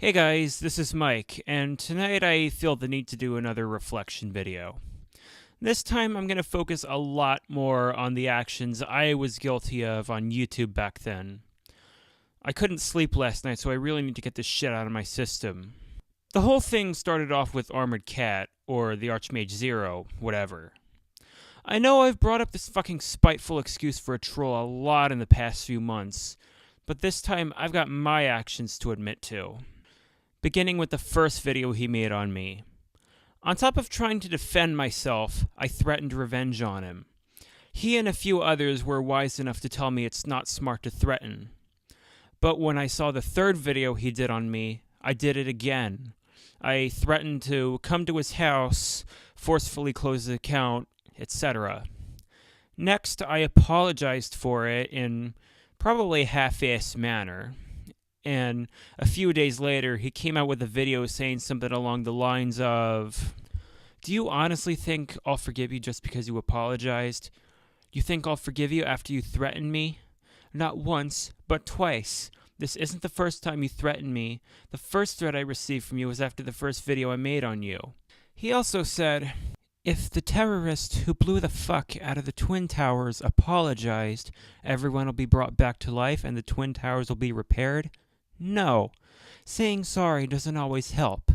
Hey guys, this is Mike, and tonight I feel the need to do another reflection video. This time I'm going to focus a lot more on the actions I was guilty of on YouTube back then. I couldn't sleep last night, so I really need to get this shit out of my system. The whole thing started off with Armored Cat, or the Archmage Zero, whatever. I know I've brought up this fucking spiteful excuse for a troll a lot in the past few months, but this time I've got my actions to admit to. Beginning with the first video he made on me. On top of trying to defend myself, I threatened revenge on him. He and a few others were wise enough to tell me it's not smart to threaten. But when I saw the third video he did on me, I did it again. I threatened to come to his house, forcefully close his account, etc. Next, I apologized for it in probably a half-assed manner. And a few days later, he came out with a video saying something along the lines of, "Do you honestly think I'll forgive you just because you apologized? You think I'll forgive you after you threatened me? Not once, but twice. This isn't the first time you threatened me. The first threat I received from you was after the first video I made on you." He also said, "If the terrorist who blew the fuck out of the Twin Towers apologized, everyone will be brought back to life and the Twin Towers will be repaired? No. Saying sorry doesn't always help.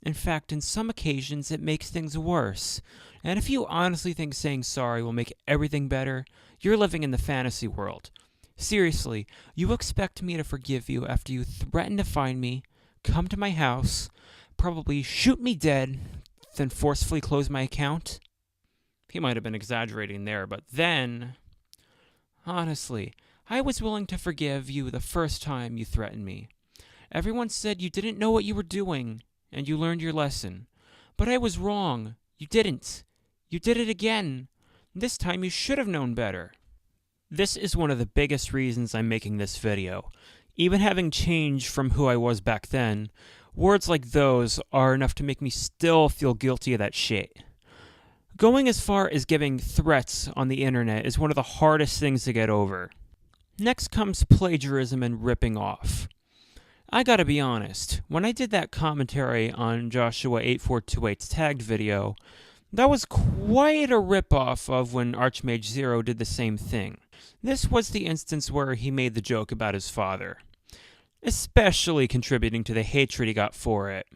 In fact, in some occasions, it makes things worse. And if you honestly think saying sorry will make everything better, you're living in the fantasy world. Seriously, you expect me to forgive you after you threaten to find me, come to my house, probably shoot me dead, then forcefully close my account?" He might have been exaggerating there, but then, honestly, I was willing to forgive you the first time you threatened me. Everyone said you didn't know what you were doing, and you learned your lesson. But I was wrong. You didn't. You did it again. This time you should have known better. This is one of the biggest reasons I'm making this video. Even having changed from who I was back then, words like those are enough to make me still feel guilty of that shit. Going as far as giving threats on the internet is one of the hardest things to get over. Next comes plagiarism and ripping off. I gotta be honest, when I did that commentary on Joshua8428's tagged video, that was quite a rip-off of when Archmage Zero did the same thing. This was the instance where he made the joke about his father, especially contributing to the hatred he got for it.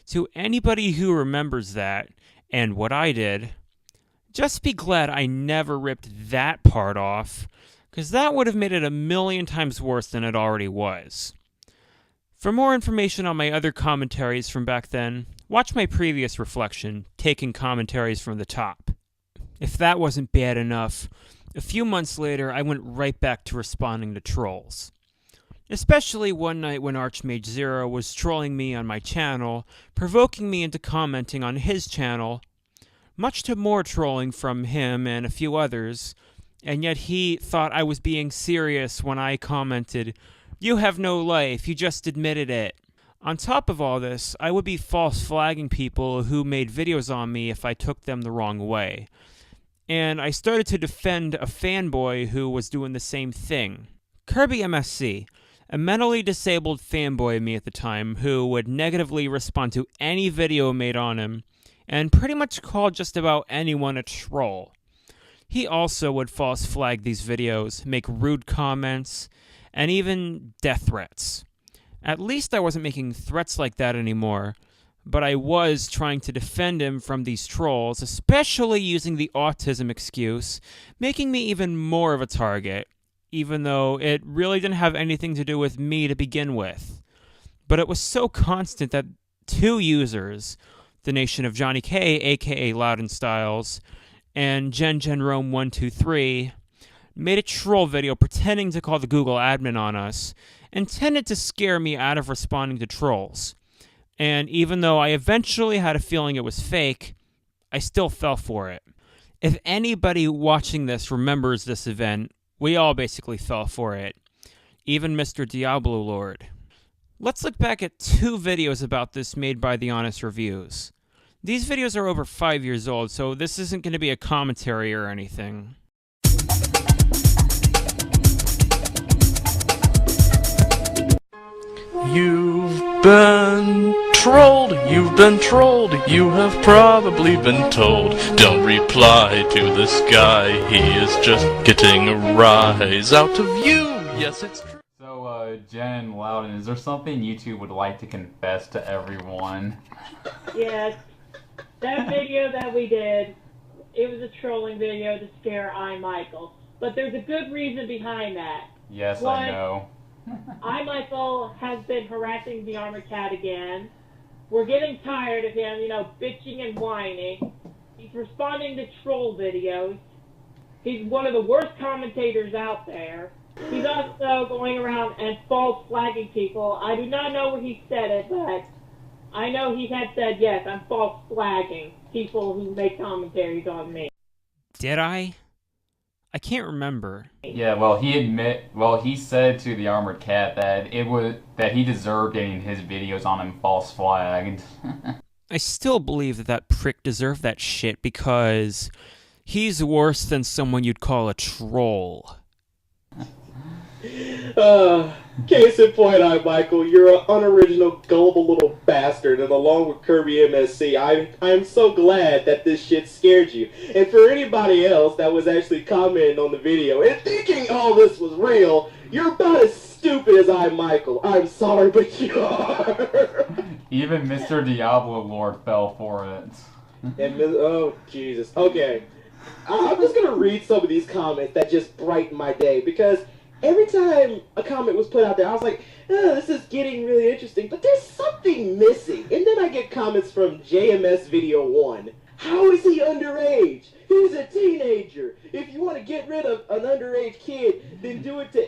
To anybody who remembers that, and what I did, just be glad I never ripped that part off, because that would have made it a million times worse than it already was. For more information on my other commentaries from back then, watch my previous reflection, Taking Commentaries from the Top. If that wasn't bad enough, a few months later I went right back to responding to trolls. Especially one night when Archmage Zero was trolling me on my channel, provoking me into commenting on his channel, much to more trolling from him and a few others, and yet he thought I was being serious when I commented, "You have no life, you just admitted it." On top of all this, I would be false flagging people who made videos on me if I took them the wrong way. And I started to defend a fanboy who was doing the same thing. Kirby MSC, a mentally disabled fanboy of me at the time who would negatively respond to any video made on him and pretty much call just about anyone a troll. He also would false flag these videos, make rude comments, and even death threats. At least I wasn't making threats like that anymore, but I was trying to defend him from these trolls, especially using the autism excuse, making me even more of a target, even though it really didn't have anything to do with me to begin with. But it was so constant that two users, the Nation of Johnny K, aka Loudon Styles, and GenGenRome123, made a troll video pretending to call the Google admin on us, intended to scare me out of responding to trolls. And even though I eventually had a feeling it was fake, I still fell for it. If anybody watching this remembers this event, we all basically fell for it. Even Mr. Diablo Lord. Let's look back at two videos about this made by The Honest Reviews. These videos are over 5 years old, so this isn't going to be a commentary or anything. You been trolled, you've been trolled, you have probably been told. Don't reply to this guy, he is just getting a rise out of you. Yes, it's true. So, Jen Loudon, is there something YouTube would like to confess to everyone? Yes, that video that we did, it was a trolling video to scare iMichael. But there's a good reason behind that. Yes, One, I know. iMichael has been harassing the Armored Cat again. We're getting tired of him, bitching and whining. He's responding to troll videos. He's one of the worst commentators out there. He's also going around and false flagging people. I do not know where he said it, but I know he had said, yes, I'm false flagging people who make commentaries on me. Did I? I can't remember. Yeah, well, he said to the Armored Cat that he deserved getting his videos on him false flagged. I still believe that prick deserved that shit because he's worse than someone you'd call a troll. Case in point, iMichael, you're an unoriginal, gullible little bastard, and along with Kirby MSC, I'm so glad that this shit scared you. And for anybody else that was actually commenting on the video and thinking all this was real, you're about as stupid as iMichael. I'm sorry, but you are. Even Mr. Diablo Lord fell for it. And oh, Jesus. Okay. I'm just going to read some of these comments that just brighten my day, because every time a comment was put out there, I was like, oh, this is getting really interesting, but there's something missing. And then I get comments from JMS Video 1. How is he underage? He's a teenager. If you want to get rid of an underage kid, then do it to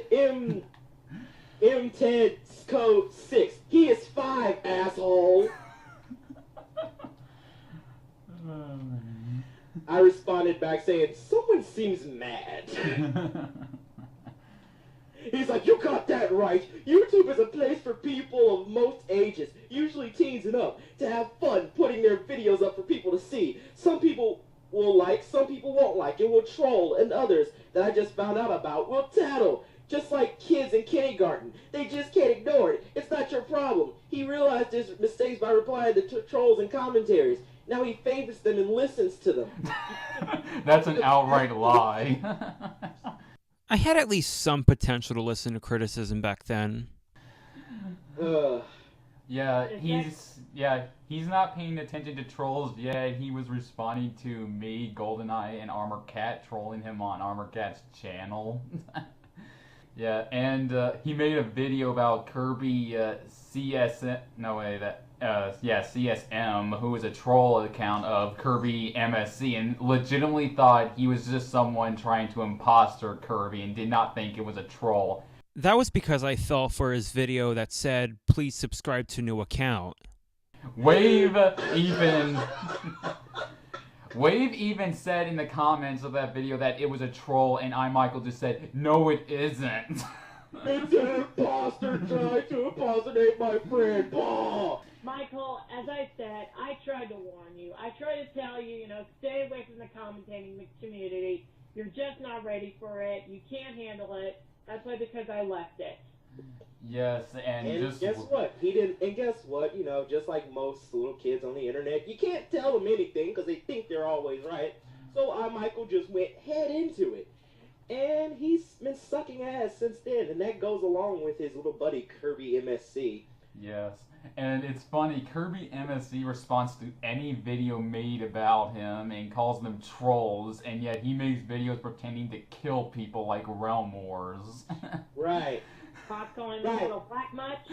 M10 code 6. He is 5, asshole. I responded back saying, someone seems mad. He's like, you got that right. YouTube is a place for people of most ages, usually teens and up, to have fun putting their videos up for people to see. Some people will like, some people won't like, and will troll, and others that I just found out about will tattle. Just like kids in kindergarten. They just can't ignore it. It's not your problem. He realized his mistakes by replying to trolls and commentaries. Now he favors them and listens to them. That's an outright lie. I had at least some potential to listen to criticism back then. Yeah, he's not paying attention to trolls yet. He was responding to me, GoldenEye, and Armored Cat trolling him on Armored Cat's channel. Yeah, and he made a video about Kirby CSM, who was a troll account of Kirby MSC, and legitimately thought he was just someone trying to imposter Kirby and did not think it was a troll. That was because I fell for his video that said, please subscribe to new account. Wave even said in the comments of that video that it was a troll, and iMichael just said, no it isn't. It's an imposter trying to impersonate my friend. Bah! Michael, as I said, I tried to warn you. I tried to tell you, stay away from the commentating community. You're just not ready for it. You can't handle it. That's why, because I left it. Yes, and just... guess what? He didn't... And guess what? Just like most little kids on the internet, you can't tell them anything because they think they're always right. So iMichael just went head into it. And he's been sucking ass since then. And that goes along with his little buddy, Kirby MSC. Yes. And it's funny, Kirby MSC responds to any video made about him and calls them trolls, and yet he makes videos pretending to kill people like Realm Wars. Right. Pop calling me a little black much?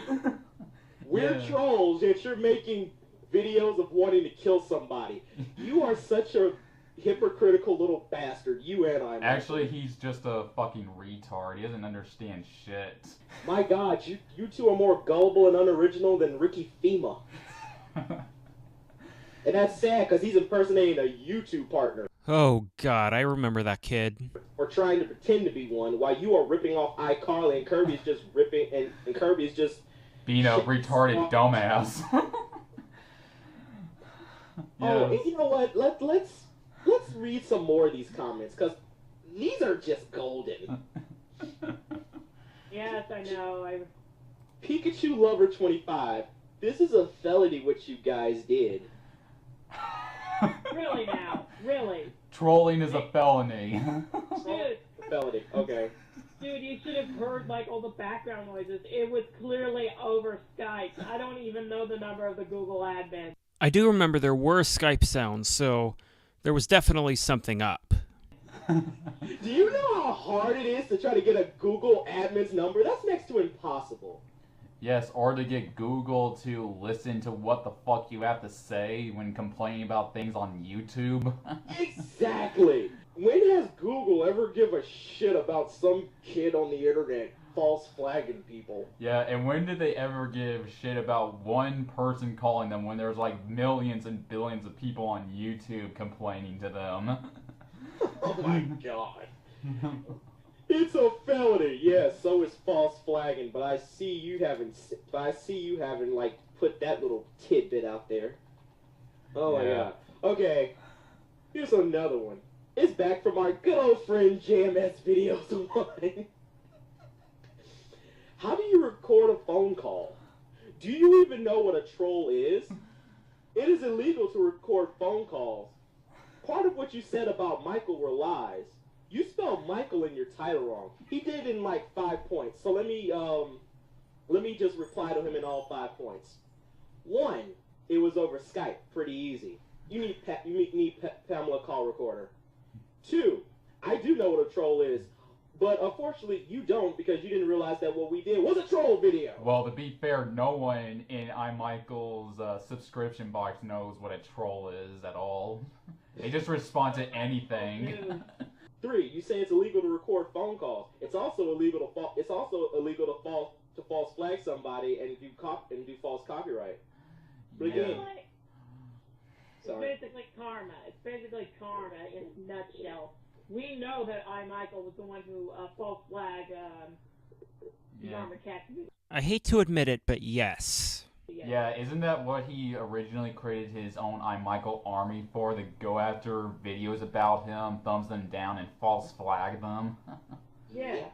We're trolls, yet you're making videos of wanting to kill somebody. You are such a hypocritical little bastard, you and I. Actually, he's just a fucking retard. He doesn't understand shit. My God, you two are more gullible and unoriginal than Ricky Fema. And that's sad, because he's impersonating a YouTube partner. Oh god, I remember that kid. Or trying to pretend to be one, while you are ripping off iCarly, and Kirby's just ripping, and Kirby's just... being a retarded dumbass. Oh, and you know what? Let's read some more of these comments, because these are just golden. Yes, I know. Pikachu Lover 25. This is a felony what you guys did. Really now, really. Trolling is a felony. Dude, Felony, okay. dude, you should have heard like all the background noises. It was clearly over Skype. I don't even know the number of the Google admin. I do remember there were Skype sounds, so there was definitely something up. Do you know how hard it is to try to get a Google admin's number? That's next to impossible. Yes, or to get Google to listen to what the fuck you have to say when complaining about things on YouTube. Exactly. When has Google ever give a shit about some kid on the internet false flagging people? Yeah, and when did they ever give shit about one person calling them when there's like millions and billions of people on YouTube complaining to them? Oh my god. It's a felony. Yes, so is false flagging, but I see you haven't like put that little tidbit out there. Oh my Yeah. god. Okay. Here's another one. It's back from our good old friend JMS Videos 1. How do you record a phone call? Do you even know what a troll is? It is illegal to record phone calls. Part of what you said about Michael were lies. You spelled Michael in your title wrong. He did it in like 5 points. So let me just reply to him in all 5 points. 1, it was over Skype. Pretty easy. You need Pamela call recorder. 2, I do know what a troll is, but unfortunately you don't because you didn't realize that what we did was a troll video. Well, to be fair, no one in iMichael's subscription box knows what a troll is at all. They just respond to anything. 3, you say it's illegal to record phone calls. It's also illegal to false flag somebody and do false copyright. But again, Yeah. It's basically karma. It's basically karma in a nutshell. We know that iMichael was the one who false flagged the Yeah. Armored Cat. I hate to admit it, but yes. Yeah, isn't that what he originally created his own iMichael army for? To go after videos about him, thumbs them down, and false flag them? Yeah.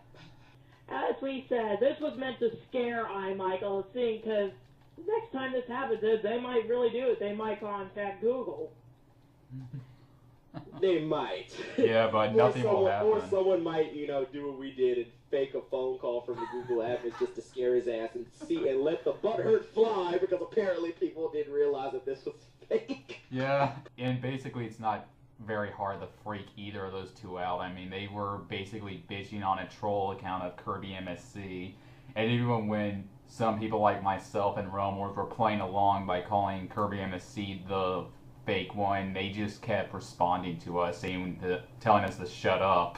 As we said, this was meant to scare iMichael, seeing because next time this happens, they might really do it. They might contact Google. they might. Yeah, but nothing will happen. Or someone might, do what we did and fake a phone call from the Google admins just to scare his ass and let the butthurt fly because apparently people didn't realize that this was fake. Yeah, and basically it's not very hard to freak either of those two out. I mean, they were basically bitching on a troll account of Kirby MSC, and even when some people like myself and Romworth were playing along by calling Kirby MSC the fake one, they just kept responding to us, telling us to shut up.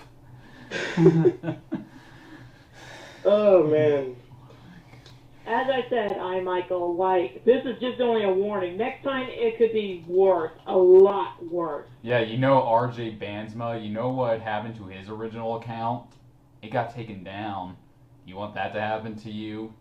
Oh man. As I said, iMichael, like, this is just only a warning. Next time it could be worse, a lot worse. Yeah, you know RJ Bansma, you know what happened to his original account? It got taken down. You want that to happen to you?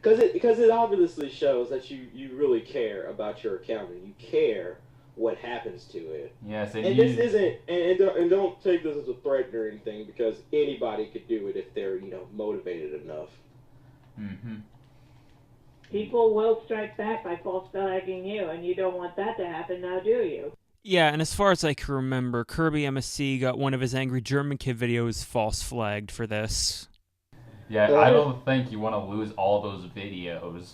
Because it obviously shows that you really care about your account and you care what happens to it. Yes, And this isn't, and don't take this as a threat or anything, because anybody could do it if they're, motivated enough. Mm-hmm. People will strike back by false flagging you, and you don't want that to happen now, do you? Yeah, and as far as I can remember, Kirby MSC got one of his Angry German Kid videos false flagged for this. Yeah, I don't think you want to lose all those videos.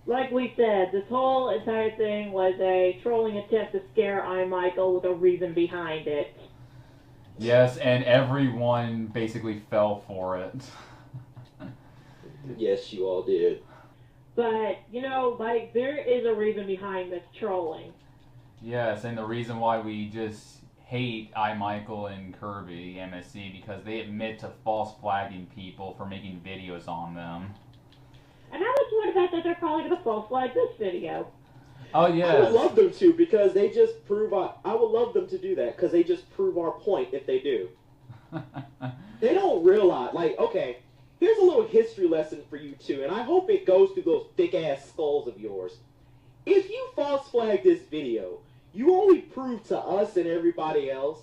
Like we said, this whole entire thing was a trolling attempt to scare iMichael with a reason behind it. Yes, and everyone basically fell for it. Yes, you all did. But, there is a reason behind this trolling. Yes, and the reason why we just hate iMichael and Kirby MSC because they admit to false flagging people for making videos on them. And how much more about that they're probably going to false flag this video? Oh, I would yes. love them to, because they just prove I would love them to do that, because they just prove our point if they do. They don't realize, okay, here's a little history lesson for you two, and I hope it goes through those thick-ass skulls of yours. If you false flag this video, you only prove to us and everybody else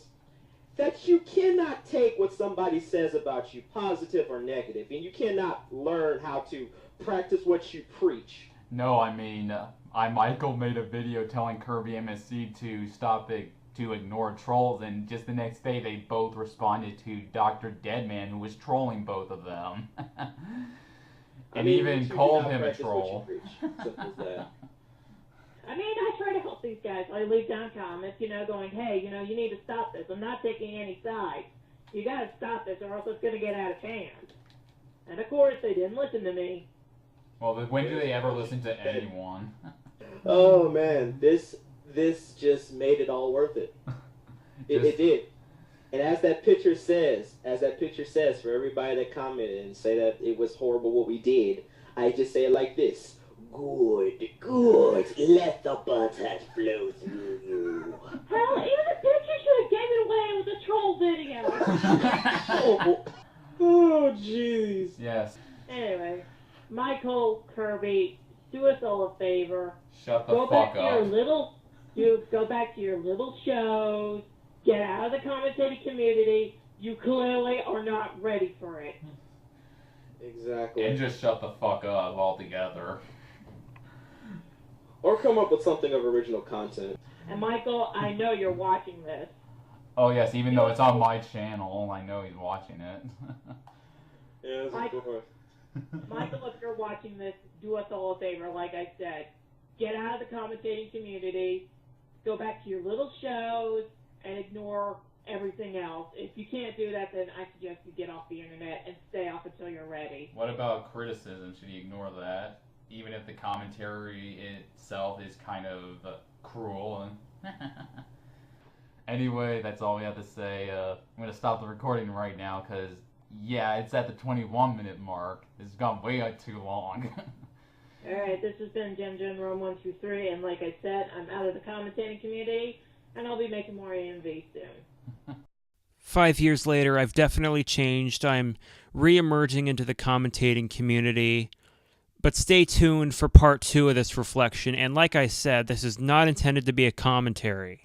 that you cannot take what somebody says about you, positive or negative, and you cannot learn how to practice what you preach. No, I mean, Michael made a video telling Kirby MSC to stop it, to ignore trolls, and just the next day they both responded to Dr. Deadman, who was trolling both of them. And even called him a troll. Simple as that. I mean, I try to help these guys. I leave down comments, going, hey, you need to stop this. I'm not taking any sides. You gotta stop this or else it's gonna get out of hand. And of course, they didn't listen to me. Well, when do they ever listen to anyone? Oh man, this just made it all worth it. It did. And as that picture says, for everybody that commented and say that it was horrible what we did, I just say it like this. Good, let the butter flow through you. Hell, even the picture should have gave it away with a troll video. Oh, jeez. Yes. Anyway, Michael, Kirby, do us all a favor. Shut the Go back fuck to your up. go back to your little shows. Get out of the commentating community. You clearly are not ready for it. Exactly. And just shut the fuck up altogether. Or come up with something of original content. And Michael, I know you're watching this. Oh yes, even though it's on my channel, I know he's watching it. Yes, of course. Michael, if you're watching this, do us all a favor, like I said. Get out of the commentating community. Go back to your little shows and ignore everything else. If you can't do that, then I suggest you get off the internet and stay off until you're ready. What about criticism? Should he ignore that? Even if the commentary itself is kind of cruel. Anyway, that's all we have to say. I'm going to stop the recording right now because, yeah, it's at the 21-minute mark. It's gone way too long. Alright, this has been Jim Rome 123, and like I said, I'm out of the commentating community, and I'll be making more AMV soon. 5 years later, I've definitely changed. I'm re-emerging into the commentating community. But stay tuned for part 2 of this reflection. And like I said, this is not intended to be a commentary.